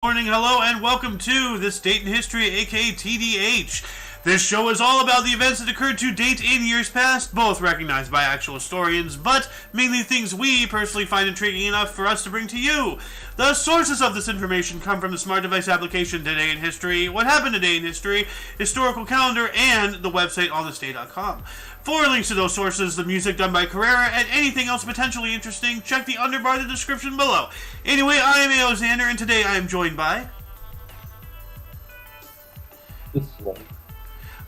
Morning, hello, and welcome to This Date in History, aka TDH. This show is all about the events that occurred to date in years past, both recognized by actual historians, but mainly things we personally find intriguing enough for us to bring to you. The sources of this information come from the smart device application Today in History, What Happened Today in History, Historical Calendar, and the website onthisday.com. For links to those sources, the music done by Carrera, and anything else potentially interesting, check the underbar in the description below. Anyway, I am Alexander, and today I am joined by...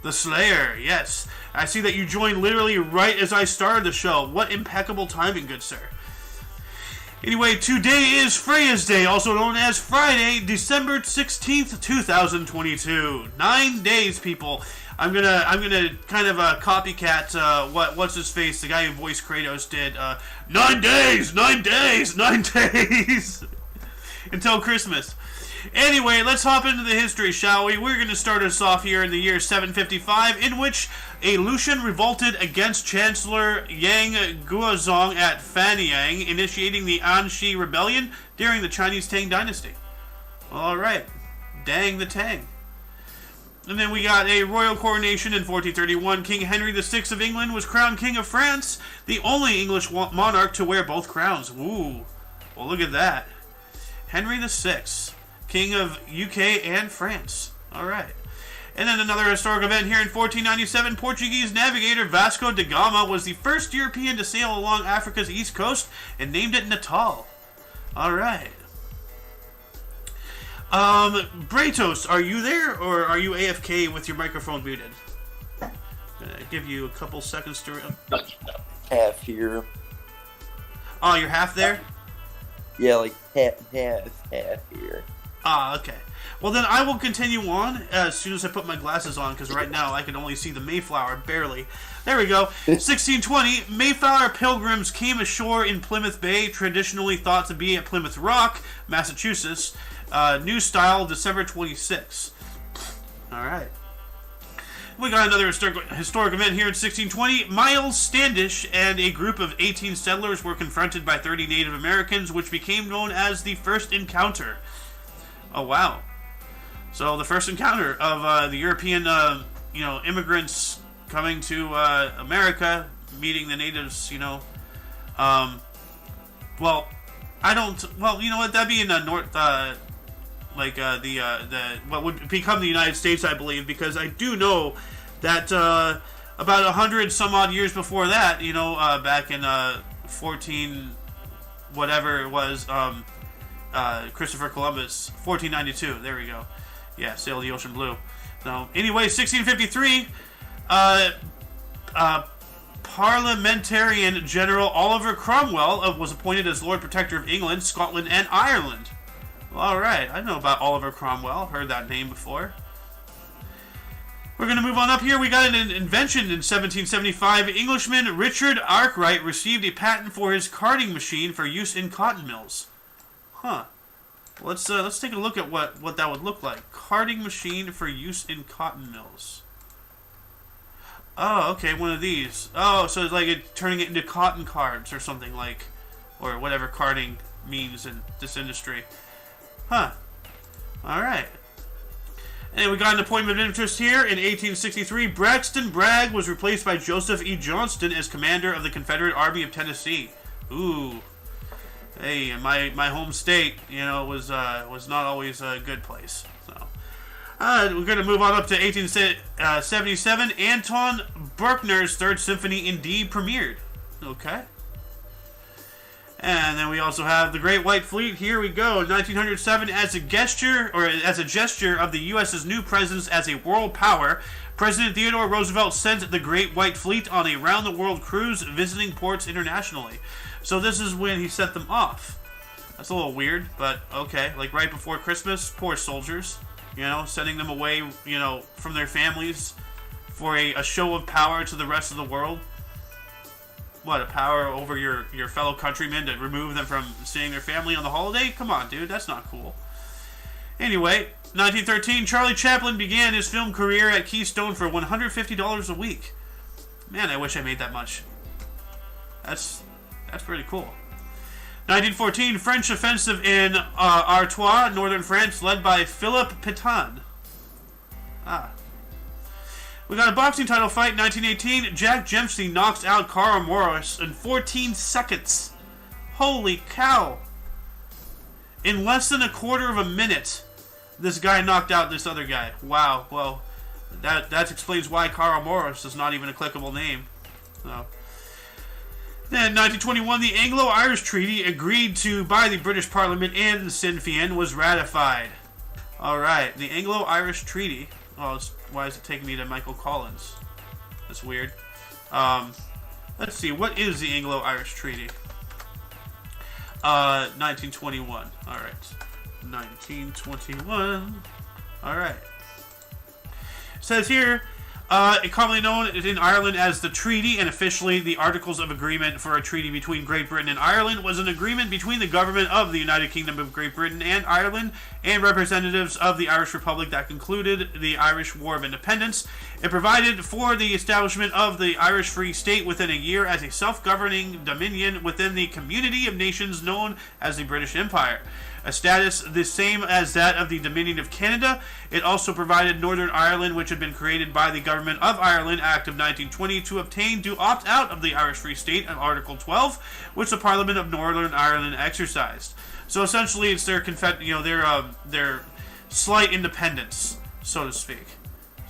The Slayer, yes. I see that you joined literally right as I started the show. What impeccable timing, good sir. Anyway, today is Freya's Day, also known as Friday, December 16th, 2022. 9 days, people. I'm gonna kind of copycat what's his face, the guy who voiced Kratos did. 9 days, 9 days, 9 days until Christmas. Anyway, let's hop into the history, shall we? We're going to start us off here in the year 755, in which a Lucian revolted against Chancellor Yang Guozong at Fanyang, initiating the Anxi Rebellion during the Chinese Tang Dynasty. Alright, dang the Tang. And then we got a royal coronation in 1431. King Henry VI of England was crowned King of France, the only English monarch to wear both crowns. Ooh, well look at that. Henry VI. King of UK and France. Alright. And then another historic event here in 1497, Portuguese navigator Vasco da Gama was the first European to sail along Africa's east coast and named it Natal. Alright. Bratos, are you there or are you AFK with your microphone muted? Gonna give you a couple seconds to... Half here. Oh, you're half there? Yeah, like half here. Ah, okay. Well, then I will continue on as soon as I put my glasses on, because right now I can only see the Mayflower, barely. There we go. 1620, Mayflower pilgrims came ashore in Plymouth Bay, traditionally thought to be at Plymouth Rock, Massachusetts. New style, December 26. Alright. We got another historic event here in 1620. Miles Standish and a group of 18 settlers were confronted by 30 Native Americans, which became known as the First Encounter. Oh, wow. So, the first encounter of the European, immigrants coming to America, meeting the natives, well, I don't... Well, you know what? That'd be in the north... what would become the United States, I believe, because I do know that about 100 some odd years before that, back in 14 whatever it was, Christopher Columbus, 1492, there we go. Yeah, sailed the ocean blue. So, anyway, 1653, Parliamentarian General Oliver Cromwell was appointed as Lord Protector of England, Scotland, and Ireland. Alright, I know about Oliver Cromwell. Heard that name before. We're going to move on up here. We got an invention in 1775. Englishman Richard Arkwright received a patent for his carding machine for use in cotton mills. Huh. Let's take a look at what that would look like. Carding machine for use in cotton mills. Oh, okay, one of these. Oh, so it's like turning it into cotton cards or something like, or whatever carding means in this industry. Huh. Alright. And we got an appointment of interest here. In 1863, Braxton Bragg was replaced by Joseph E. Johnston as commander of the Confederate Army of Tennessee. Ooh. Hey, my home state, was not always a good place. So, we're going to move on up to 1877. Anton Bruckner's Third Symphony in D premiered. Okay. And then we also have the Great White Fleet. Here we go. 1907, as a gesture of the U.S.'s new presence as a world power, President Theodore Roosevelt sent the Great White Fleet on a round-the-world cruise, visiting ports internationally. So this is when he sent them off. That's a little weird, but okay. Like right before Christmas, poor soldiers. Sending them away, from their families for a show of power to the rest of the world. What, a power over your fellow countrymen to remove them from seeing their family on the holiday? Come on, dude, that's not cool. Anyway, 1913, Charlie Chaplin began his film career at Keystone for $150 a week. Man, I wish I made that much. That's pretty cool. 1914, French offensive in Artois, northern France, led by Philippe Pétain. We got a boxing title fight in 1918. Jack Dempsey knocks out Carl Morris in 14 seconds. Holy cow. In less than a quarter of a minute, this guy knocked out this other guy. Wow. Well, that explains why Carl Morris is not even a clickable name. So. Then, 1921, the Anglo-Irish Treaty, agreed to by the British Parliament and the Sinn Féin, was ratified. Alright, the Anglo-Irish Treaty. Oh, why is it taking me to Michael Collins? That's weird. Let's see, what is the Anglo-Irish Treaty? 1921. Alright. 1921. Alright. It says here, commonly known in Ireland as the Treaty, and officially the Articles of Agreement for a treaty between Great Britain and Ireland, was an agreement between the government of the United Kingdom of Great Britain and Ireland and representatives of the Irish Republic that concluded the Irish War of Independence. It provided for the establishment of the Irish Free State within a year as a self-governing dominion within the community of nations known as the British Empire. A status the same as that of the Dominion of Canada. It also provided Northern Ireland, which had been created by the Government of Ireland Act of 1920, to opt out of the Irish Free State of Article 12, which the Parliament of Northern Ireland exercised. So essentially, it's their their slight independence, so to speak.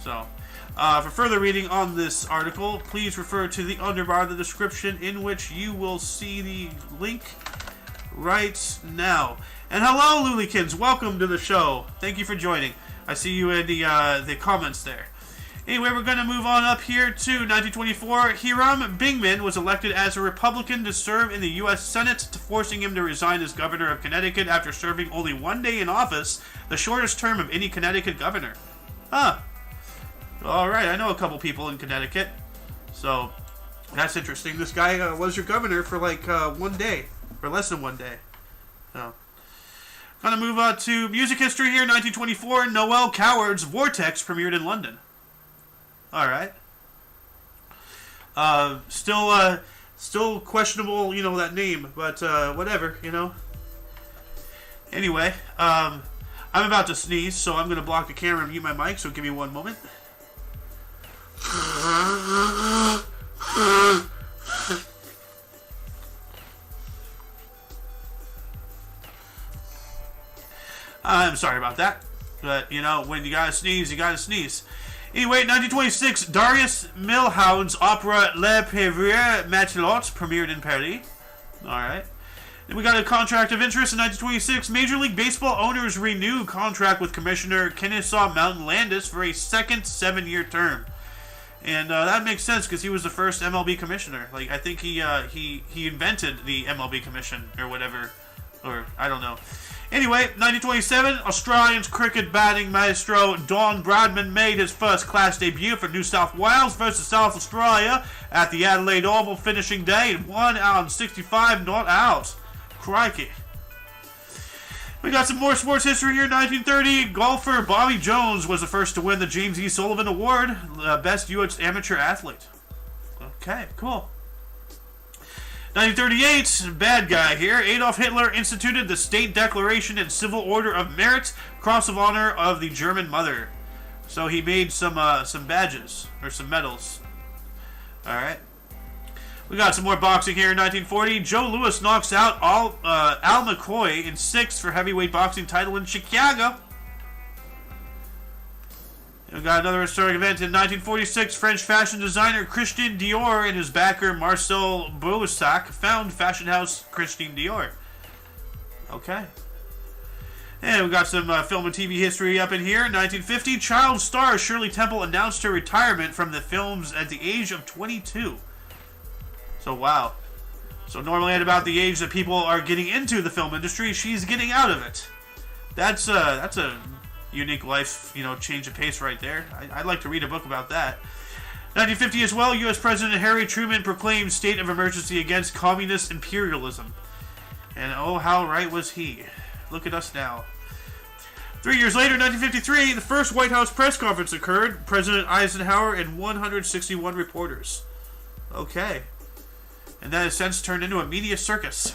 So, for further reading on this article, please refer to the underbar of the description, in which you will see the link right now. And hello, Lulikins. Welcome to the show. Thank you for joining. I see you in the comments there. Anyway, we're going to move on up here to 1924. Hiram Bingman was elected as a Republican to serve in the U.S. Senate, forcing him to resign as governor of Connecticut after serving only 1 day in office, the shortest term of any Connecticut governor. Huh. All right, I know a couple people in Connecticut. So, that's interesting. This guy was your governor for like 1 day, or less than 1 day. So. Gonna move on to music history here. 1924, Noel Coward's Vortex premiered in London. Alright. Still questionable, that name, but whatever, Anyway, I'm about to sneeze, so I'm gonna block the camera and mute my mic, so give me 1 moment. I'm sorry about that, but, when you gotta sneeze, you gotta sneeze. Anyway, 1926, Darius Milhaud's opera Le Pauvre Matelote premiered in Paris. Alright. Then we got a contract of interest in 1926. Major League Baseball owners renew contract with Commissioner Kennesaw Mountain Landis for a second 7-year term. And that makes sense because he was the first MLB commissioner. Like, I think he invented the MLB commission or whatever. Or, I don't know. Anyway, 1927, Australian cricket batting maestro Don Bradman made his first class debut for New South Wales versus South Australia at the Adelaide Oval, finishing day in 1 hour and 65 not out. Crikey. We got some more sports history here. 1930, golfer Bobby Jones was the first to win the James E. Sullivan Award, Best U.S. Amateur Athlete. Okay, cool. 1938, bad guy here. Adolf Hitler instituted the State Declaration and Civil Order of Merit, Cross of Honor of the German Mother. So he made some badges, or some medals. Alright. We got some more boxing here in 1940. Joe Louis knocks out Al McCoy in 6th for heavyweight boxing title in Chicago. We got another historic event in 1946. French fashion designer Christian Dior and his backer Marcel Boussac found fashion house Christian Dior. Okay. And we got some film and TV history up in here. 1950, child star Shirley Temple announced her retirement from the films at the age of 22. So, wow. So normally at about the age that people are getting into the film industry, she's getting out of it. That's a unique life, change of pace right there. I'd like to read a book about that. 1950 as well, U.S. President Harry Truman proclaimed state of emergency against communist imperialism. And oh, how right was he. Look at us now. 3 years later, 1953, the first White House press conference occurred. President Eisenhower and 161 reporters. Okay. And that has since turned into a media circus.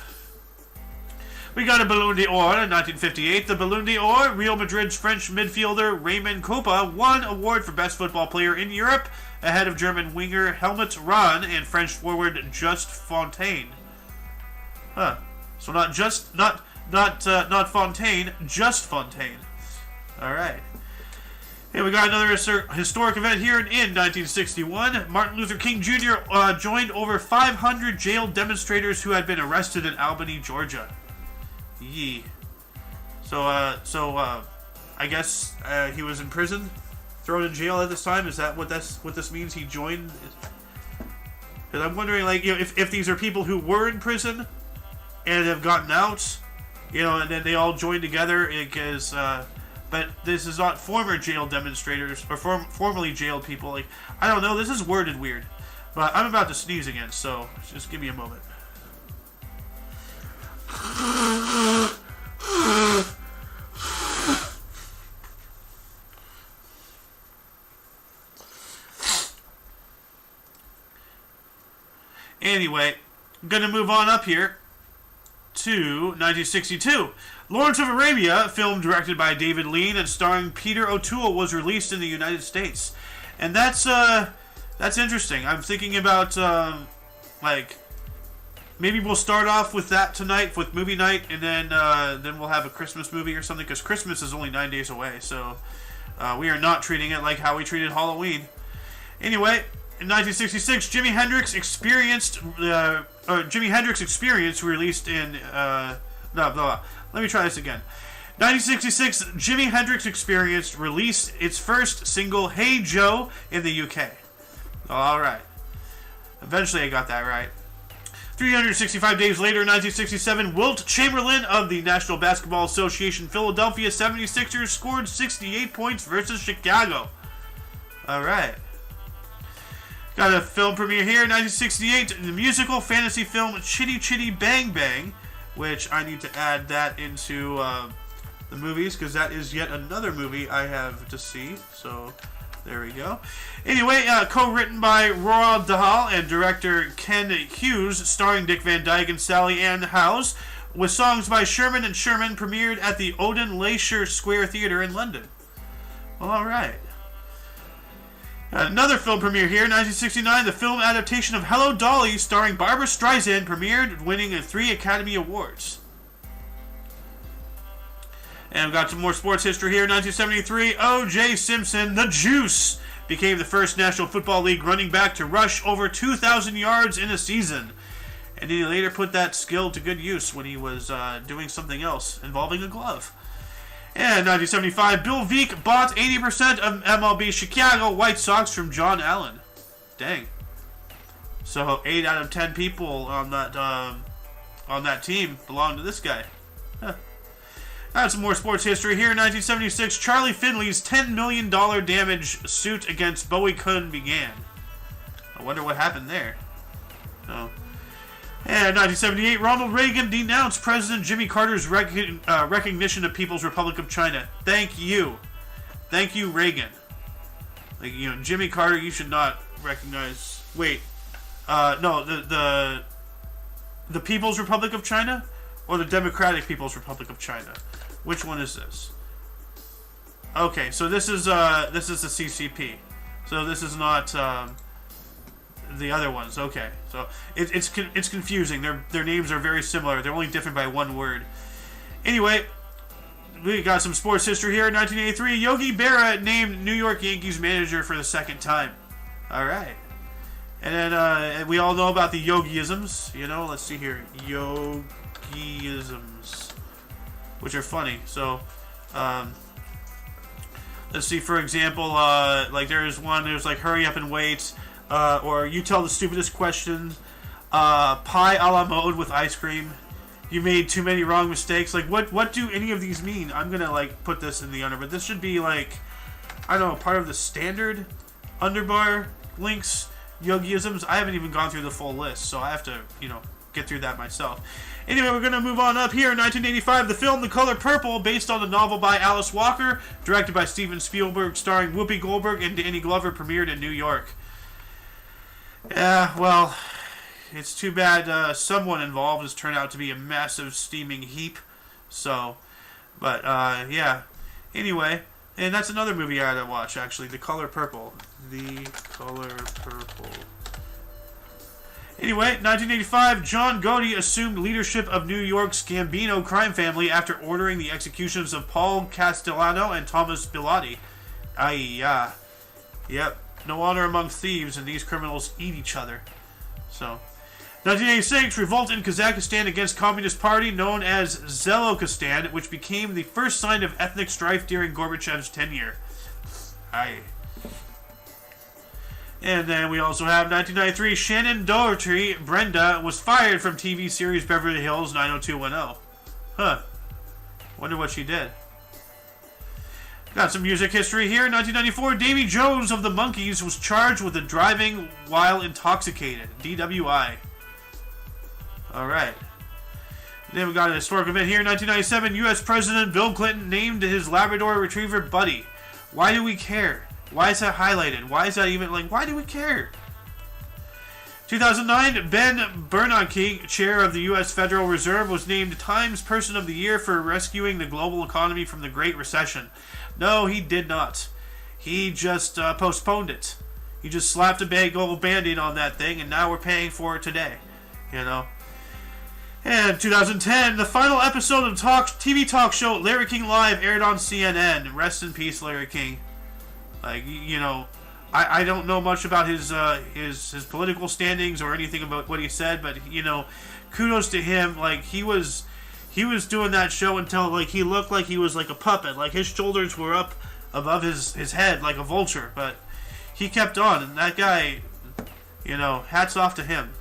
We got a Ballon d'Or in 1958. The Ballon d'Or, Real Madrid's French midfielder Raymond Kopa won award for best football player in Europe, ahead of German winger Helmut Rahn and French forward Just Fontaine. Huh. So not Fontaine, just Fontaine. All right. Hey, we got another historic event here in 1961. Martin Luther King Jr. Joined over 500 jailed demonstrators who had been arrested in Albany, Georgia. Yee. So I guess he was in prison, thrown in jail at this time. Is that what this means? He joined. Because I'm wondering, like, if these are people who were in prison and have gotten out, and then they all joined together. Because, but this is not former jail demonstrators or formerly jailed people. Like, I don't know. This is worded weird. But I'm about to sneeze again, so just give me a moment. Anyway, I'm going to move on up here to 1962. Lawrence of Arabia, film directed by David Lean and starring Peter O'Toole, was released in the United States. And that's interesting. I'm thinking about, maybe we'll start off with that tonight, with movie night, and then we'll have a Christmas movie or something, because Christmas is only 9 days away, so we are not treating it like how we treated Halloween. Anyway, in 1966, Jimi Hendrix Experience released in... Let me try this again. 1966, Jimi Hendrix Experience released its first single, Hey Joe, in the UK. Alright. Eventually I got that right. 365 days later, in 1967, Wilt Chamberlain of the National Basketball Association Philadelphia 76ers scored 68 points versus Chicago. Alright. Got a film premiere here in 1968, the musical fantasy film Chitty Chitty Bang Bang, which I need to add that into the movies, because that is yet another movie I have to see. So there we go. Anyway, co-written by Roald Dahl and director Ken Hughes, starring Dick Van Dyke and Sally Ann Howes, with songs by Sherman and Sherman, premiered at the Odeon Leicester Square Theatre in London. Well, all right. Another film premiere here, 1969, the film adaptation of Hello Dolly, starring Barbara Streisand, premiered, winning 3 Academy Awards. And we've got some more sports history here. 1973, O.J. Simpson, the Juice, became the first National Football League running back to rush over 2,000 yards in a season. And he later put that skill to good use when he was doing something else involving a glove. And 1975, Bill Veeck bought 80% of MLB Chicago White Sox from John Allen. Dang. So 8 out of 10 people on that team belong to this guy. Huh. Got some more sports history here. 1976, Charlie Finley's $10 million damage suit against Bowie Kun began. I wonder what happened there. Oh. And 1978, Ronald Reagan denounced President Jimmy Carter's recognition of People's Republic of China. Thank you. Thank you, Reagan. Like, Jimmy Carter, you should not recognize... Wait. No, the People's Republic of China? Or the Democratic People's Republic of China? Which one is this? Okay, so this is the CCP. So this is not... the other ones. Okay, so it's confusing. Their names are very similar. They're only different by one word. Anyway, we got some sports history here. In 1983, Yogi Berra named New York Yankees manager for the second time. All right, and then we all know about the Yogiisms. Let's see here, Yogiisms, which are funny. So, let's see. For example, like there's like hurry up and wait. Or you tell the stupidest question, pie a la mode with ice cream, you made too many wrong mistakes. Like, what do any of these mean? I'm gonna, put this in the under, but this should be, I don't know, part of the standard underbar links, Yogiisms. I haven't even gone through the full list, so I have to, get through that myself. Anyway, we're gonna move on up here. In 1985, the film The Color Purple, based on the novel by Alice Walker, directed by Steven Spielberg, starring Whoopi Goldberg and Danny Glover, premiered in New York. Yeah, well, it's too bad someone involved has turned out to be a massive steaming heap So, but yeah. Anyway, and that's another movie I had to watch, actually, The Color Purple. The Color Purple. Anyway, 1985, John Gotti assumed leadership of New York's Gambino crime family after ordering the executions of Paul Castellano and Thomas Bilotti. Yep, no honor among thieves, and these criminals eat each other. So, 1986, revolt in Kazakhstan against Communist Party known as Zelokistan, which became the first sign of ethnic strife during Gorbachev's tenure. And then we also have 1993, Shannon Doherty, Brenda, was fired from TV series Beverly Hills 90210. Huh. Wonder what she did. Got some music history here. 1994, Davy Jones of the Monkees was charged with driving while intoxicated. DWI. Alright. Then we got an historic event here. 1997, U.S. President Bill Clinton named his Labrador Retriever Buddy. Why do we care? Why is that highlighted? Why is that even, why do we care? 2009, Ben Bernanke, chair of the U.S. Federal Reserve, was named Times Person of the Year for rescuing the global economy from the Great Recession. No, he did not. He just postponed it. He just slapped a big old band-aid on that thing, and now we're paying for it today. You know? And 2010, the final episode of TV talk show Larry King Live aired on CNN. Rest in peace, Larry King. I don't know much about his political standings or anything about what he said, but kudos to him. He was doing that show until he looked like he was like a puppet. His shoulders were up above his head like a vulture, but he kept on, and that guy, hats off to him.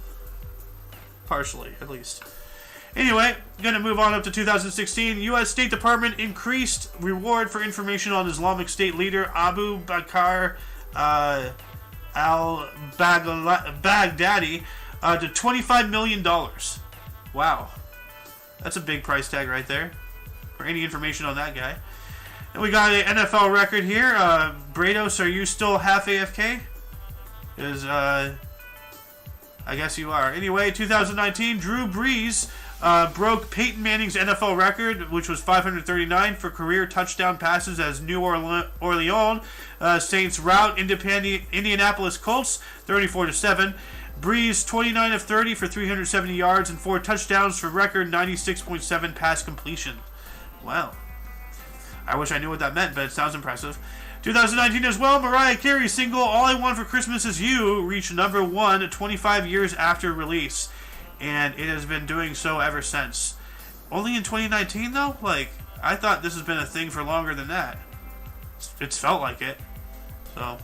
Partially, at least. Anyway, gonna move on up to 2016. U.S. State Department increased reward for information on Islamic State leader Abu Bakr al-Baghdadi to $25 million. Wow. That's a big price tag right there for any information on that guy. And we got an NFL record here. Brados, are you still half AFK? I guess you are. Anyway, 2019, Drew Brees broke Peyton Manning's NFL record, which was 539 for career touchdown passes as New Orleans Saints rout Indianapolis Colts 34-7. Brees 29 of 30 for 370 yards and 4 touchdowns for record 96.7 pass completion. Wow. I wish I knew what that meant, but it sounds impressive. 2019 as well, Mariah Carey's single All I Want for Christmas Is You reached number 1 25 years after release, and it has been doing so ever since. Only in 2019 though? I thought this has been a thing for longer than that. It's felt like it. So,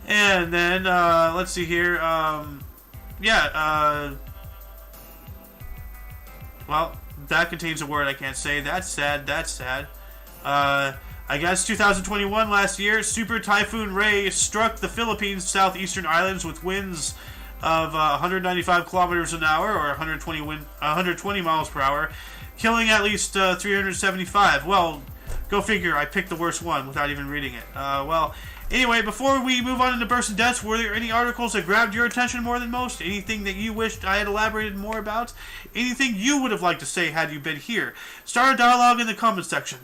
and then let's see here. Well, that contains a word I can't say. That's sad. That's sad. I guess 2021 last year, Super Typhoon Ray struck the Philippines' southeastern islands with winds of 195 kilometers an hour or 120 miles per hour, killing at least 375. Well, go figure. I picked the worst one without even reading it. Anyway, before we move on into bursts and deaths, were there any articles that grabbed your attention more than most? Anything that you wished I had elaborated more about? Anything you would have liked to say had you been here? Start a dialogue in the comment section.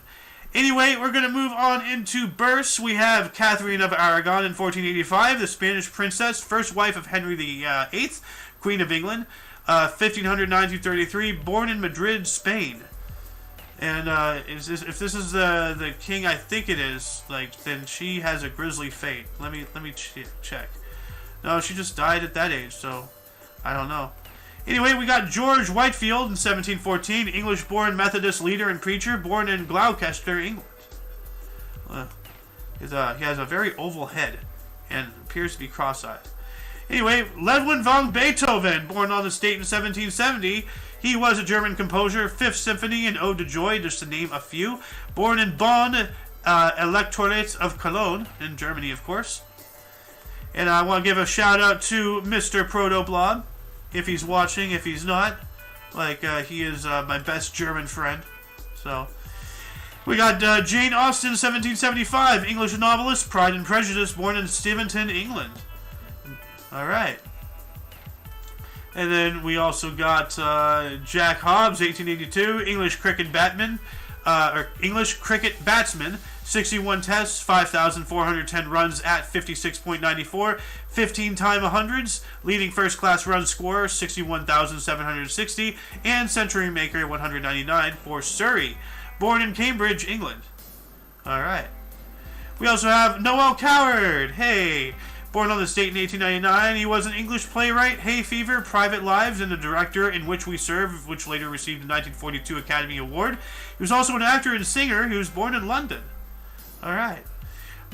Anyway, we're going to move on into bursts. We have Catherine of Aragon in 1485, the Spanish princess, first wife of Henry VIII, Queen of England, 1509-33, born in Madrid, Spain. And if this is the king I think it is, then she has a grisly fate. Let me check. No, she just died at that age, so I don't know. Anyway, we got George Whitefield in 1714, English-born Methodist leader and preacher, born in Gloucester, England. He has a very oval head and appears to be cross-eyed. Anyway, Ludwig von Beethoven, born on this date in 1770. He was a German composer, Fifth Symphony and Ode to Joy, just to name a few. Born in Bonn, Electorate of Cologne, in Germany, of course. And I want to give a shout-out to Mr. Protoblob. If he's watching, if he's not, he is my best German friend. So, we got Jane Austen, 1775, English novelist, Pride and Prejudice, born in Steventon, England. All right. And then we also got Jack Hobbs, 1882, English cricket batsman, 61 tests, 5,410 runs at 56.94, 15-time 100s, leading first-class run scorer, 61,760, and century maker, 199 for Surrey. Born in Cambridge, England. All right. We also have Noel Coward. Hey. Born on this date in 1899, he was an English playwright, Hay Fever, Private Lives, and the director In Which We Serve, which later received the 1942 Academy Award. He was also an actor and singer. He was born in London. All right.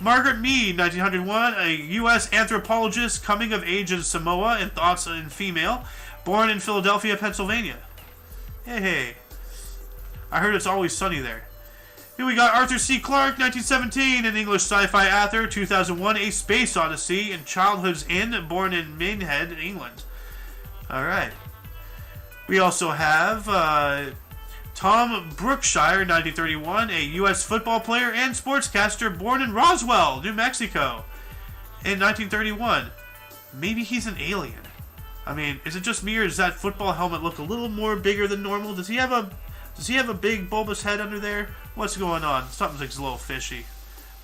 Margaret Mead, 1901, a U.S. anthropologist, coming of age in Samoa and thoughts in female, born in Philadelphia, Pennsylvania. Hey. I heard it's always sunny there. Here we got Arthur C. Clarke, 1917, an English sci-fi author, 2001, A Space Odyssey, and Childhood's End, born in Maidenhead, England. All right. We also have Tom Brookshire, 1931, a U.S. football player and sportscaster, born in Roswell, New Mexico, in 1931. Maybe he's an alien. I mean, is it just me, or does that football helmet look a little more bigger than normal? Does he have a big bulbous head under there? What's going on? Something's a little fishy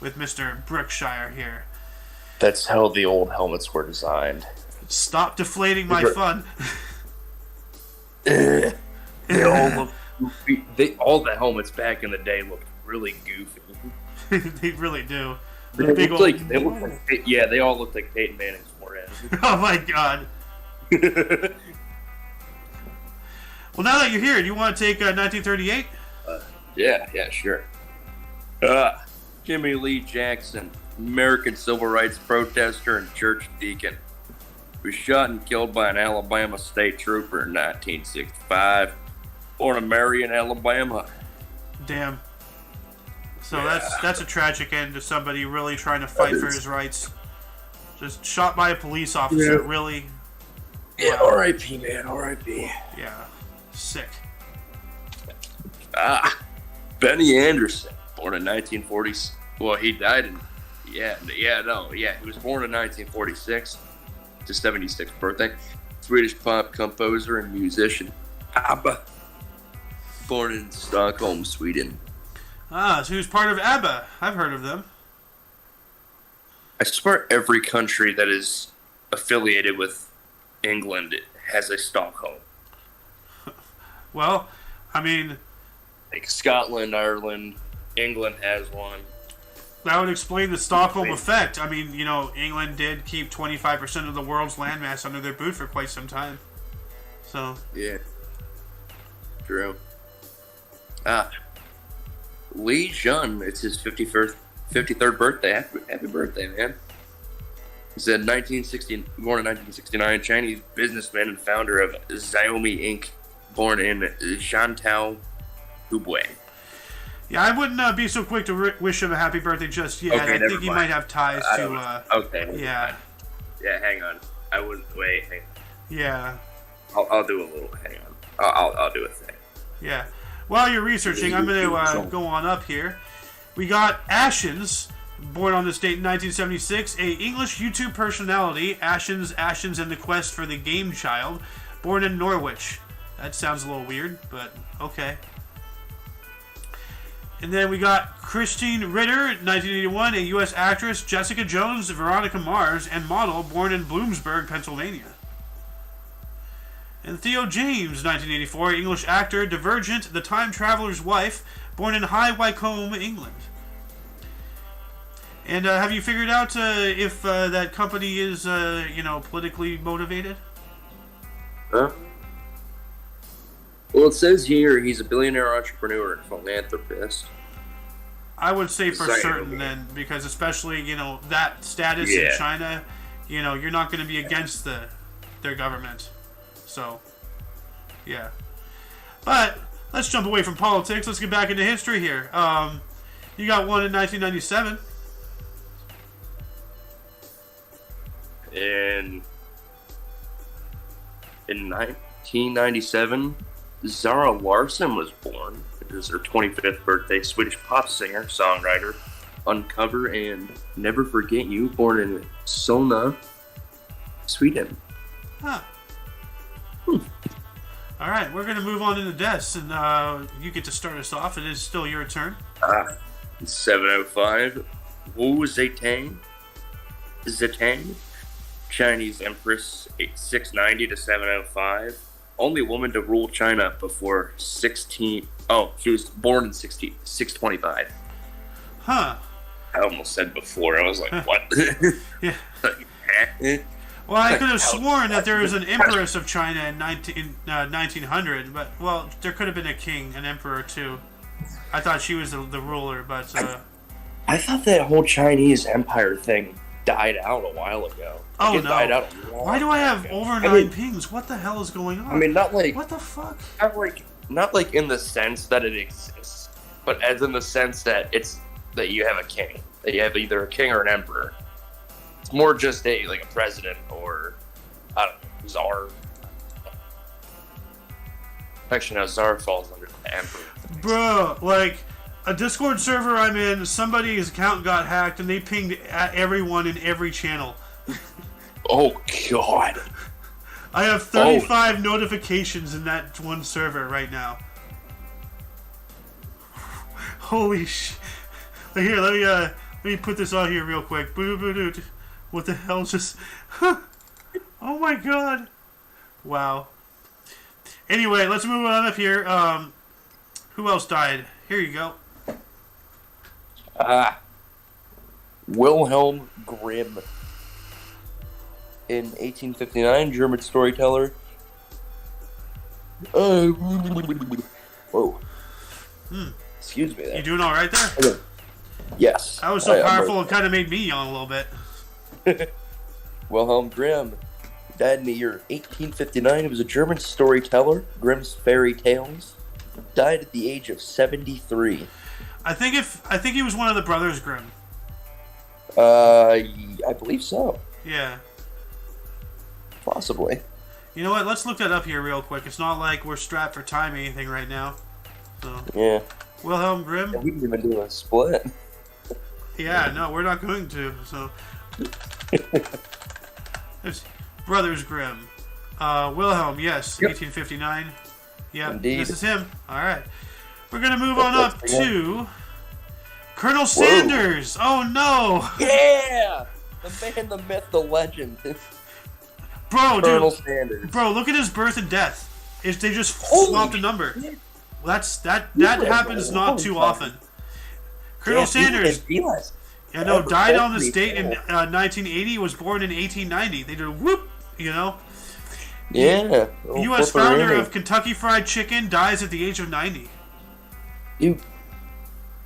with Mr. Brookshire here. That's how the old helmets were designed. Stop deflating my fun. They all look goofy. All the helmets back in the day looked really goofy. They really do. They all look like Peyton Manning's forehead. Oh my god. Well, now that you're here, do you want to take 1938? Yeah, sure. Jimmy Lee Jackson, American civil rights protester and church deacon, was shot and killed by an Alabama state trooper in 1965, born in Marion, Alabama. Damn. So that's a tragic end to somebody really trying to fight for his rights. Just shot by a police officer, really. Yeah, R.I.P., man, R.I.P. Yeah, sick. Benny Anderson, born in 1940. Well, he died in. He was born in 1946. His 76th birthday. Swedish pop composer and musician. ABBA. Born in Stockholm, Sweden. So he was part of ABBA. I've heard of them. I swear every country that is affiliated with England has a Stockholm. Well, I mean, like Scotland, Ireland, England has one. That would explain the Stockholm effect. I mean, England did keep 25% of the world's landmass under their boot for quite some time. So. Yeah. True. Lee Jun, it's his 53rd birthday. Happy birthday, man. He's born in 1969, Chinese businessman and founder of Xiaomi Inc., born in Shantou, Hubei. Yeah, I wouldn't be so quick to wish him a happy birthday just yet. Okay, I think he might have ties to... okay. Yeah. Yeah, hang on. I wouldn't... Wait, hang on. Yeah. I'll do a little... Hang on. I'll do a thing. Yeah. While you're researching, I'm going to go on up here. We got Ashens, born on this date in 1976, a English YouTube personality, Ashens and the Quest for the Game Child, born in Norwich. That sounds a little weird, but okay. And then we got Christine Ritter, 1981, a U.S. actress, Jessica Jones, Veronica Mars, and model, born in Bloomsburg, Pennsylvania. And Theo James, 1984, English actor, Divergent, The Time Traveler's Wife, born in High Wycombe, England. And have you figured out if that company is, politically motivated? Huh? Well, it says here he's a billionaire entrepreneur and philanthropist. I would say for certain then, because especially, that status in China, you're not going to be against their government. So, yeah. But, let's jump away from politics. Let's get back into history here. You got one in 1997. In 1997, Zara Larsson was born. It was her 25th birthday. Swedish pop singer, songwriter, Uncover and Never Forget You, born in Solna, Sweden. Huh. All right, we're going to move on to the deaths, and you get to start us off. It is still your turn. 705. Wu Zetian. Chinese Empress, 690 to 705. Only woman to rule China before 16. Oh, she was born in 625. Huh. I almost said before. I was like, what? Yeah. Like, Well, I could have sworn that there was an empress of China in 1900, but, well, there could have been a king, an emperor, too. I thought she was the ruler, but... I thought that whole Chinese empire thing died out a while ago. Oh, no. Died out Why do I have over 9 pings? What the hell is going on? I mean, not like... What the fuck? Not like in the sense that it exists, but as in the sense that it's that you have a king. That you have either a king or an emperor. It's more just a president or, I don't know, czar. Actually, no, czar falls under the emperor. Bro, like, a Discord server I'm in, somebody's account got hacked and they pinged at everyone in every channel. Oh, God. I have 35 notifications in that one server right now. Holy shit. Here, let me put this on here real quick. Boo-doo-boo-doo. What the hell just... Oh my god. Wow. Anyway, let's move on up here. Who else died? Here you go. Wilhelm Grimm. In 1859, German storyteller. Whoa. Excuse me there. You doing alright there? Okay. Yes. That was so powerful it kind of made me yawn a little bit. Wilhelm Grimm died in the year 1859. He was a German storyteller. Grimm's fairy tales. Died at the age of 73. I think he was one of the brothers Grimm. I believe so. Yeah. Possibly. You know what? Let's look that up here real quick. It's not like we're strapped for time or anything right now. So. Yeah. Wilhelm Grimm. Yeah, we didn't even do a split. Yeah, no, we're not going to. So. There's Brothers Grimm. Wilhelm, yes, yep. 1859. Yep, indeed. This is him. All right. We're going to move on up to Colonel Sanders. Oh, no. Yeah! The man, the myth, the legend. Bro, Colonel dude. Sanders. Bro, look at his birth and death. They just swapped a number. Well, that happens not too often. Colonel Sanders. Yeah, no, died on this date in 1980. Was born in 1890. They did whoop, you know. Yeah. U.S. founder of Kentucky Fried Chicken dies at the age of 90. You,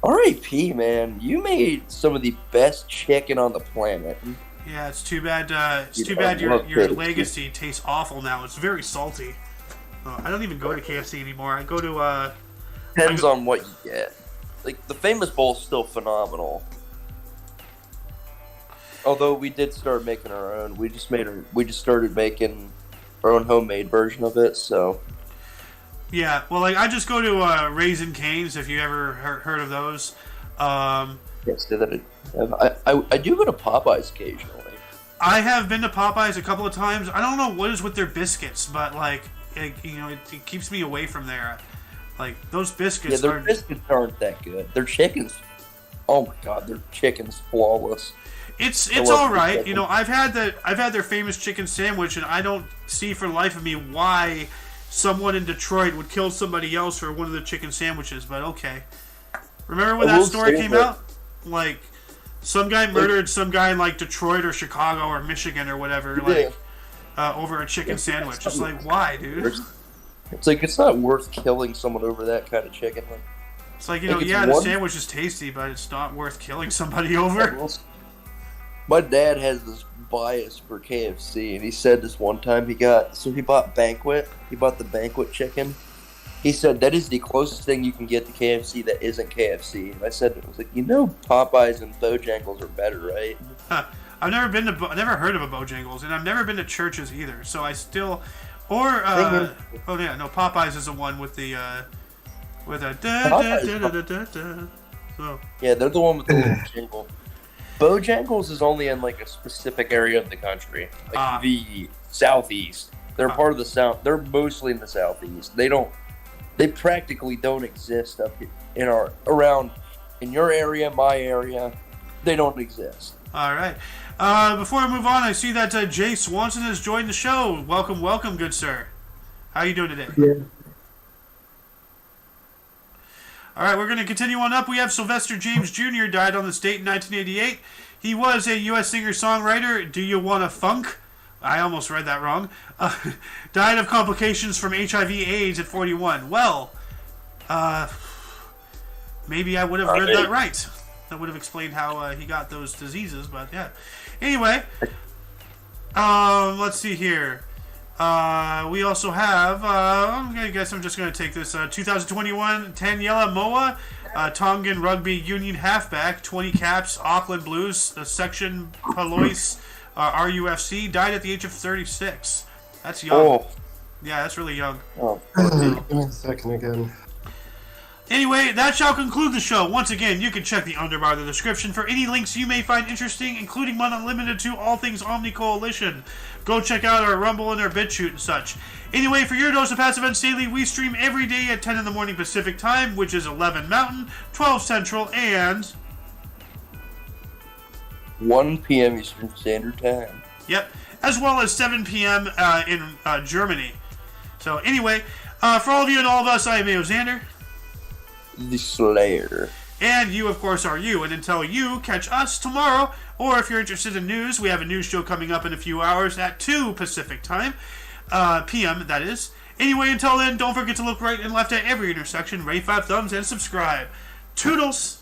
R.I.P. man. You made some of the best chicken on the planet. Yeah, it's too bad. Your legacy tastes awful now. It's very salty. I don't even go to KFC anymore. I go to. Depends on what you get. Like the Famous Bowl is still phenomenal. Although we did start making our own. We just started making our own homemade version of it. So. Yeah, well, like I just go to Raising Cane's. If you ever heard of those. Yes, I do go to Popeyes occasionally. I have been to Popeyes a couple of times. I don't know what is with their biscuits, but like it keeps me away from there. Like those biscuits. Yeah, their biscuits aren't that good. Their chicken's, oh my god, their chicken's flawless. It's all right. You know, I've had their famous chicken sandwich, and I don't see for the life of me why someone in Detroit would kill somebody else for one of the chicken sandwiches. But okay. Remember when that story came out? Like, some guy murdered some guy in, like, Detroit or Chicago or Michigan or whatever, like, over a chicken sandwich. It's like, why, dude? It's like, it's not worth killing someone over that kind of chicken. It's like, you know, yeah, the sandwich is tasty, but it's not worth killing somebody over. My dad has this bias for KFC, and he said this one time he bought Banquet. He bought the Banquet chicken. He said, that is the closest thing you can get to KFC that isn't KFC. And I said, Popeyes and Bojangles are better, right? Huh. I've never heard of a Bojangles, and I've never been to Church's either. So I still, Popeyes is the one with the, So. Yeah, they're the one with the little jingle. Bojangles is only in like a specific area of the country, like the southeast. They're part of the South. They're mostly in the Southeast. They practically don't exist up here in your area, my area. They don't exist. All right. Before I move on, I see that Jay Swanson has joined the show. Welcome, welcome, good sir. How are you doing today? Yeah. All right, we're going to continue on up. We have Sylvester James Jr. died on this date in 1988. He was a U.S. singer-songwriter. Do you want a funk? I almost read that wrong. Died of complications from HIV/AIDS at 41. Well, maybe I would have read that right. That would have explained how he got those diseases, but yeah. Anyway, let's see here. We also have, I guess I'm just going to take this, 2021 Tanyela Moa, Tongan Rugby Union halfback, 20 caps, Auckland Blues, section Palois, RUFC, died at the age of 36. That's young. Oh. Yeah, that's really young. Oh. Give me a second again. Anyway, that shall conclude the show. Once again, you can check the underbar of the description for any links you may find interesting, including one unlimited to all things Omni Coalition. Go check out our Rumble and our BitChute and such. Anyway, for your dose of Past Events Daily, we stream every day at 10 in the morning Pacific Time, which is 11 Mountain, 12 Central, and 1 p.m. Eastern Standard Time. Yep, as well as 7 p.m. In Germany. So anyway, for all of you and all of us, I am Mayo Xander. The Slayer. And you, of course, are you. And until you catch us tomorrow, or if you're interested in news, we have a news show coming up in a few hours at 2 Pacific Time, p.m., that is. Anyway, until then, don't forget to look right and left at every intersection, rate 5 thumbs, and subscribe. Toodles!